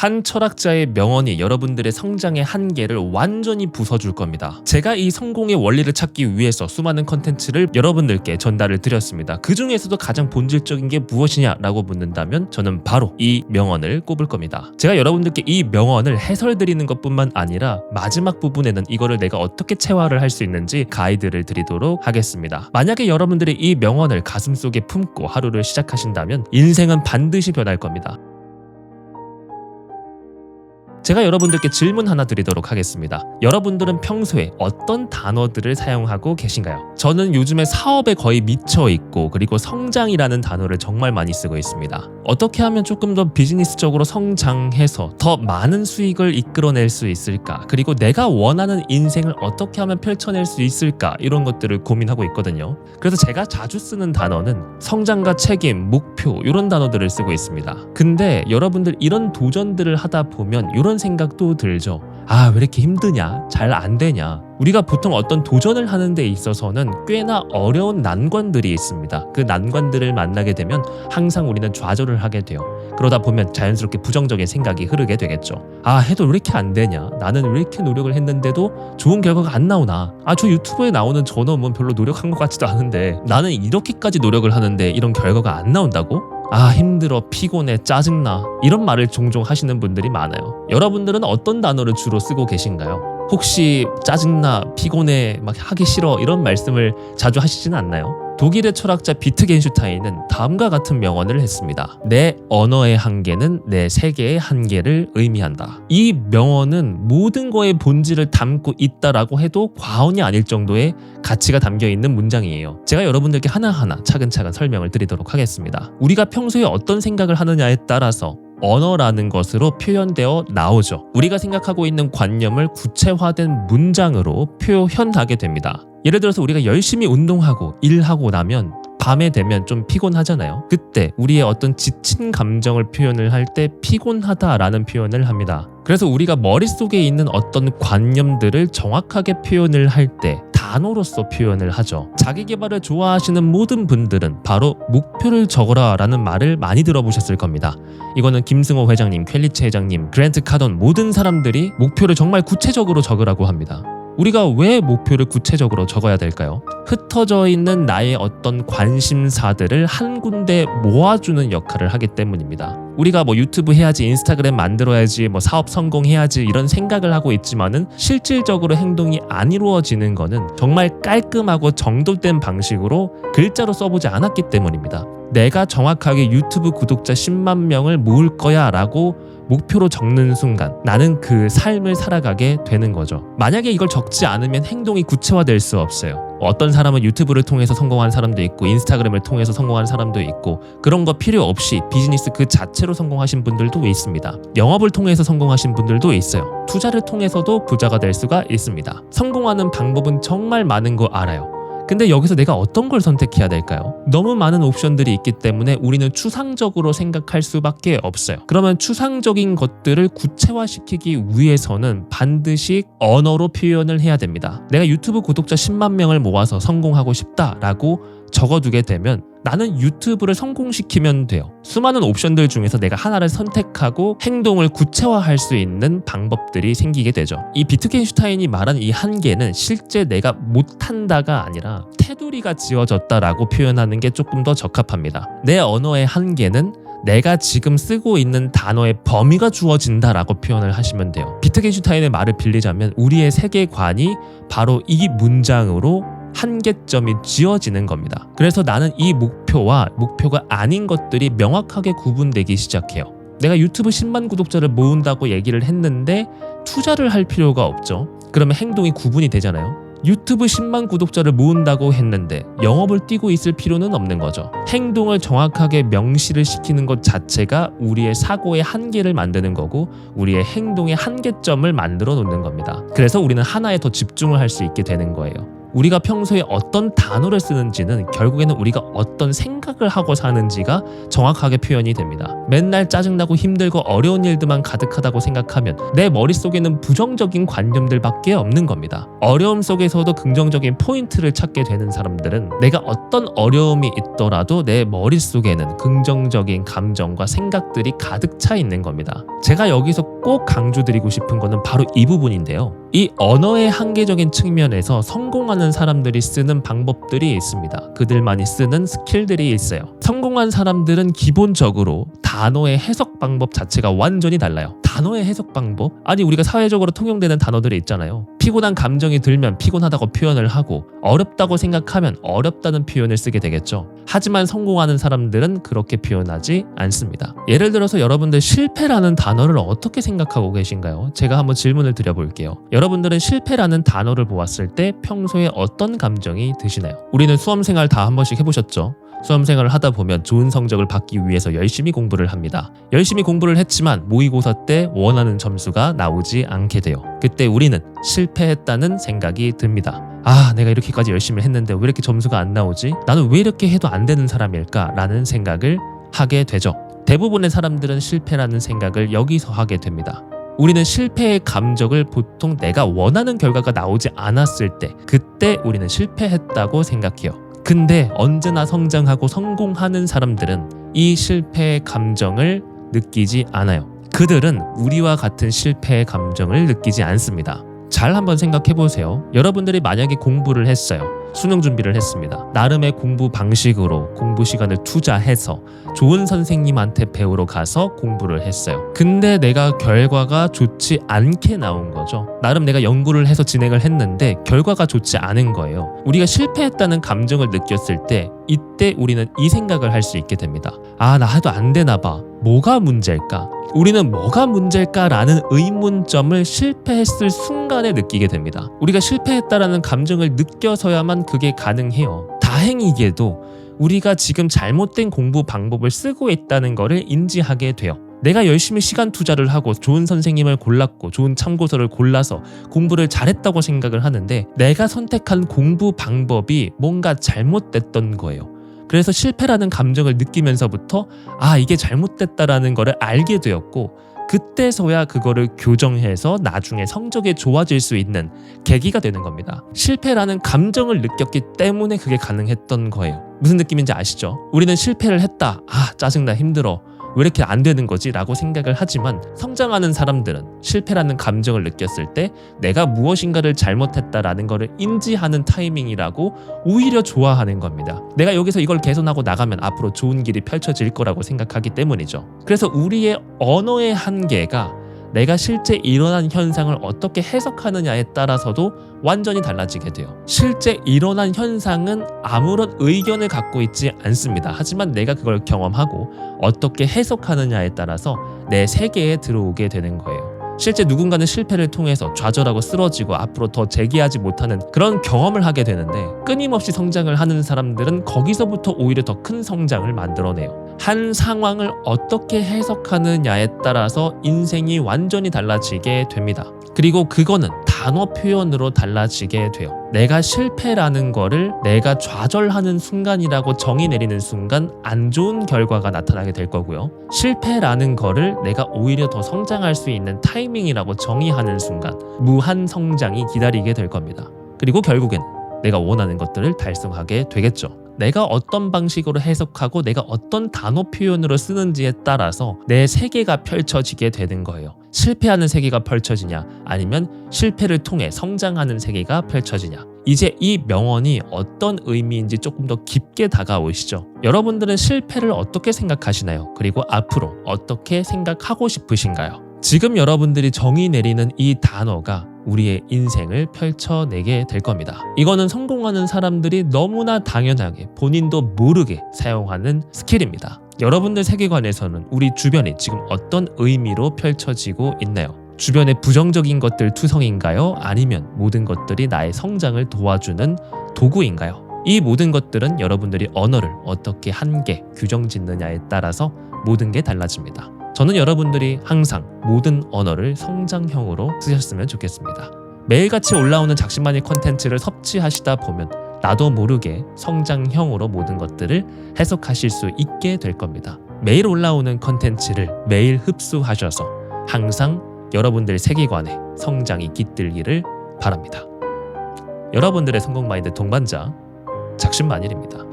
한 철학자의 명언이 여러분들의 성장의 한계를 완전히 부숴줄 겁니다. 제가 이 성공의 원리를 찾기 위해서 수많은 컨텐츠를 여러분들께 전달을 드렸습니다. 그 중에서도 가장 본질적인 게 무엇이냐라고 묻는다면 저는 바로 이 명언을 꼽을 겁니다. 제가 여러분들께 이 명언을 해설드리는 것뿐만 아니라 마지막 부분에는 이거를 내가 어떻게 체화를 할 수 있는지 가이드를 드리도록 하겠습니다. 만약에 여러분들이 이 명언을 가슴속에 품고 하루를 시작하신다면 인생은 반드시 변할 겁니다. 제가 여러분들께 질문 하나 드리도록 하겠습니다. 여러분들은 평소에 어떤 단어들을 사용하고 계신가요? 저는 요즘에 사업에 거의 미쳐 있고 그리고 성장이라는 단어를 정말 많이 쓰고 있습니다. 어떻게 하면 조금 더 비즈니스적으로 성장해서 더 많은 수익을 이끌어낼 수 있을까? 그리고 내가 원하는 인생을 어떻게 하면 펼쳐낼 수 있을까? 이런 것들을 고민하고 있거든요. 그래서 제가 자주 쓰는 단어는 성장과 책임, 목표 이런 단어들을 쓰고 있습니다. 근데 여러분들 이런 도전들을 하다 보면 이런 생각도 들죠. 아, 왜 이렇게 힘드냐? 잘 안 되냐? 우리가 보통 어떤 도전을 하는 데 있어서는 꽤나 어려운 난관들이 있습니다. 그 난관들을 만나게 되면 항상 우리는 좌절을 하게 돼요. 그러다 보면 자연스럽게 부정적인 생각이 흐르게 되겠죠. 아, 해도 왜 이렇게 안 되냐? 나는 왜 이렇게 노력을 했는데도 좋은 결과가 안 나오나? 아, 저 유튜브에 나오는 저 놈은 별로 노력한 것 같지도 않은데 나는 이렇게까지 노력을 하는데 이런 결과가 안 나온다고? 아, 힘들어, 피곤해, 짜증나 이런 말을 종종 하시는 분들이 많아요. 여러분들은 어떤 단어를 주로 쓰고 계신가요? 혹시 짜증나, 피곤해, 막 하기 싫어 이런 말씀을 자주 하시지는 않나요? 독일의 철학자 비트겐슈타인은 다음과 같은 명언을 했습니다. 내 언어의 한계는 내 세계의 한계를 의미한다. 이 명언은 모든 거의 본질을 담고 있다라고 해도 과언이 아닐 정도의 가치가 담겨 있는 문장이에요. 제가 여러분들께 하나하나 차근차근 설명을 드리도록 하겠습니다. 우리가 평소에 어떤 생각을 하느냐에 따라서 언어라는 것으로 표현되어 나오죠. 우리가 생각하고 있는 관념을 구체화된 문장으로 표현하게 됩니다. 예를 들어서 우리가 열심히 운동하고 일하고 나면 밤에 되면 좀 피곤하잖아요. 그때 우리의 어떤 지친 감정을 표현을 할 때 피곤하다라는 표현을 합니다. 그래서 우리가 머릿속에 있는 어떤 관념들을 정확하게 표현을 할 때 단어로서 표현을 하죠. 자기 개발을 좋아하시는 모든 분들은 바로 목표를 적어라 라는 말을 많이 들어보셨을 겁니다. 이거는 김승호 회장님, 퀄리치 회장님, 그랜트 카돈 모든 사람들이 목표를 정말 구체적으로 적으라고 합니다. 우리가 왜 목표를 구체적으로 적어야 될까요? 흩어져 있는 나의 어떤 관심사들을 한 군데 모아주는 역할을 하기 때문입니다. 우리가 유튜브 해야지, 인스타그램 만들어야지, 사업 성공해야지 이런 생각을 하고 있지만은 실질적으로 행동이 안 이루어지는 거는 정말 깔끔하고 정돈된 방식으로 글자로 써보지 않았기 때문입니다. 내가 정확하게 유튜브 구독자 10만 명을 모을 거야 라고 목표로 적는 순간 나는 그 삶을 살아가게 되는 거죠. 만약에 이걸 적지 않으면 행동이 구체화될 수 없어요. 어떤 사람은 유튜브를 통해서 성공한 사람도 있고 인스타그램을 통해서 성공한 사람도 있고 그런 거 필요 없이 비즈니스 그 자체로 성공하신 분들도 있습니다. 영업을 통해서 성공하신 분들도 있어요. 투자를 통해서도 부자가 될 수가 있습니다. 성공하는 방법은 정말 많은 거 알아요. 근데 여기서 내가 어떤 걸 선택해야 될까요? 너무 많은 옵션들이 있기 때문에 우리는 추상적으로 생각할 수밖에 없어요. 그러면 추상적인 것들을 구체화시키기 위해서는 반드시 언어로 표현을 해야 됩니다. 내가 유튜브 구독자 10만 명을 모아서 성공하고 싶다라고 적어두게 되면 나는 유튜브를 성공시키면 돼요. 수많은 옵션들 중에서 내가 하나를 선택하고 행동을 구체화할 수 있는 방법들이 생기게 되죠. 이 비트겐슈타인이 말한 이 한계는 실제 내가 못한다가 아니라 테두리가 지어졌다라고 표현하는 게 조금 더 적합합니다. 내 언어의 한계는 내가 지금 쓰고 있는 단어의 범위가 주어진다라고 표현을 하시면 돼요. 비트겐슈타인의 말을 빌리자면 우리의 세계관이 바로 이 문장으로 한계점이 지어지는 겁니다. 그래서 나는 이 목표와 목표가 아닌 것들이 명확하게 구분되기 시작해요. 내가 유튜브 10만 구독자를 모은다고 얘기를 했는데 투자를 할 필요가 없죠. 그러면 행동이 구분이 되잖아요. 유튜브 10만 구독자를 모은다고 했는데 영업을 뛰고 있을 필요는 없는 거죠. 행동을 정확하게 명시를 시키는 것 자체가 우리의 사고의 한계를 만드는 거고 우리의 행동의 한계점을 만들어 놓는 겁니다. 그래서 우리는 하나에 더 집중을 할 수 있게 되는 거예요. 우리가 평소에 어떤 단어를 쓰는지는 결국에는 우리가 어떤 생각을 하고 사는지가 정확하게 표현이 됩니다. 맨날 짜증나고 힘들고 어려운 일들만 가득하다고 생각하면 내 머릿속에는 부정적인 관념들밖에 없는 겁니다. 어려움 속에서도 긍정적인 포인트를 찾게 되는 사람들은 내가 어떤 어려움이 있더라도 내 머릿속에는 긍정적인 감정과 생각들이 가득 차 있는 겁니다. 제가 여기서 꼭 강조드리고 싶은 거는 바로 이 부분인데요. 이 언어의 한계적인 측면에서 성공하는 사람들이 쓰는 방법들이 있습니다. 그들만이 쓰는 스킬들이 있어요. 성공한 사람들은 기본적으로 단어의 해석 방법 자체가 완전히 달라요. 단어의 해석 방법? 아니, 우리가 사회적으로 통용되는 단어들이 있잖아요. 피곤한 감정이 들면 피곤하다고 표현을 하고, 어렵다고 생각하면 어렵다는 표현을 쓰게 되겠죠. 하지만 성공하는 사람들은 그렇게 표현하지 않습니다. 예를 들어서 여러분들 실패라는 단어를 어떻게 생각하고 계신가요? 제가 한번 질문을 드려볼게요. 여러분들은 실패라는 단어를 보았을 때 평소에 어떤 감정이 드시나요? 우리는 수험생활 다 한 번씩 해보셨죠? 수험생활을 하다 보면 좋은 성적을 받기 위해서 열심히 공부를 합니다. 열심히 공부를 했지만 모의고사 때 원하는 점수가 나오지 않게 돼요. 그때 우리는 실패했다는 생각이 듭니다. 아, 내가 이렇게까지 열심히 했는데 왜 이렇게 점수가 안 나오지? 나는 왜 이렇게 해도 안 되는 사람일까? 라는 생각을 하게 되죠. 대부분의 사람들은 실패라는 생각을 여기서 하게 됩니다. 우리는 실패의 감정을 보통 내가 원하는 결과가 나오지 않았을 때, 그때 우리는 실패했다고 생각해요. 근데 언제나 성장하고 성공하는 사람들은 이 실패의 감정을 느끼지 않아요. 그들은 우리와 같은 실패의 감정을 느끼지 않습니다. 잘 한번 생각해 보세요. 여러분들이 만약에 공부를 했어요. 수능 준비를 했습니다. 나름의 공부 방식으로 공부 시간을 투자해서 좋은 선생님한테 배우러 가서 공부를 했어요. 근데 내가 결과가 좋지 않게 나온 거죠. 나름 내가 연구를 해서 진행을 했는데 결과가 좋지 않은 거예요. 우리가 실패했다는 감정을 느꼈을 때, 이때 우리는 이 생각을 할 수 있게 됩니다. 아, 나 해도 안 되나 봐. 뭐가 문제일까? 우리는 뭐가 문제일까라는 의문점을 실패했을 순간에 느끼게 됩니다. 우리가 실패했다라는 감정을 느껴서야만 그게 가능해요. 다행히게도 우리가 지금 잘못된 공부 방법을 쓰고 있다는 것을 인지하게 돼요. 내가 열심히 시간 투자를 하고 좋은 선생님을 골랐고 좋은 참고서를 골라서 공부를 잘했다고 생각을 하는데, 내가 선택한 공부 방법이 뭔가 잘못됐던 거예요. 그래서 실패라는 감정을 느끼면서부터 아, 이게 잘못됐다라는 거를 알게 되었고, 그때서야 그거를 교정해서 나중에 성적이 좋아질 수 있는 계기가 되는 겁니다. 실패라는 감정을 느꼈기 때문에 그게 가능했던 거예요. 무슨 느낌인지 아시죠? 우리는 실패를 했다. 아, 짜증나, 힘들어. 왜 이렇게 안 되는 거지? 라고 생각을 하지만 성장하는 사람들은 실패라는 감정을 느꼈을 때 내가 무엇인가를 잘못했다라는 것을 인지하는 타이밍이라고 오히려 좋아하는 겁니다. 내가 여기서 이걸 개선하고 나가면 앞으로 좋은 길이 펼쳐질 거라고 생각하기 때문이죠. 그래서 우리의 언어의 한계가 내가 실제 일어난 현상을 어떻게 해석하느냐에 따라서도 완전히 달라지게 돼요. 실제 일어난 현상은 아무런 의견을 갖고 있지 않습니다. 하지만 내가 그걸 경험하고 어떻게 해석하느냐에 따라서 내 세계에 들어오게 되는 거예요. 실제 누군가는 실패를 통해서 좌절하고 쓰러지고 앞으로 더 재기하지 못하는 그런 경험을 하게 되는데, 끊임없이 성장을 하는 사람들은 거기서부터 오히려 더 큰 성장을 만들어내요. 한 상황을 어떻게 해석하느냐에 따라서 인생이 완전히 달라지게 됩니다. 그리고 그거는 단어 표현으로 달라지게 돼요. 내가 실패라는 거를 내가 좌절하는 순간이라고 정의 내리는 순간 안 좋은 결과가 나타나게 될 거고요. 실패라는 거를 내가 오히려 더 성장할 수 있는 타이밍이라고 정의하는 순간 무한 성장이 기다리게 될 겁니다. 그리고 결국엔 내가 원하는 것들을 달성하게 되겠죠. 내가 어떤 방식으로 해석하고 내가 어떤 단어 표현으로 쓰는지에 따라서 내 세계가 펼쳐지게 되는 거예요. 실패하는 세계가 펼쳐지냐, 아니면 실패를 통해 성장하는 세계가 펼쳐지냐. 이제 이 명언이 어떤 의미인지 조금 더 깊게 다가오시죠. 여러분들은 실패를 어떻게 생각하시나요? 그리고 앞으로 어떻게 생각하고 싶으신가요? 지금 여러분들이 정의 내리는 이 단어가 우리의 인생을 펼쳐내게 될 겁니다. 이거는 성공하는 사람들이 너무나 당연하게 본인도 모르게 사용하는 스킬입니다. 여러분들 세계관에서는 우리 주변이 지금 어떤 의미로 펼쳐지고 있나요? 주변의 부정적인 것들 투성인가요? 아니면 모든 것들이 나의 성장을 도와주는 도구인가요? 이 모든 것들은 여러분들이 언어를 어떻게 한계, 규정 짓느냐에 따라서 모든 게 달라집니다. 저는 여러분들이 항상 모든 언어를 성장형으로 쓰셨으면 좋겠습니다. 매일같이 올라오는 작심만일 컨텐츠를 섭취하시다 보면 나도 모르게 성장형으로 모든 것들을 해석하실 수 있게 될 겁니다. 매일 올라오는 컨텐츠를 매일 흡수하셔서 항상 여러분들 세계관에 성장이 깃들기를 바랍니다. 여러분들의 성공 마인드 동반자 작심만일입니다.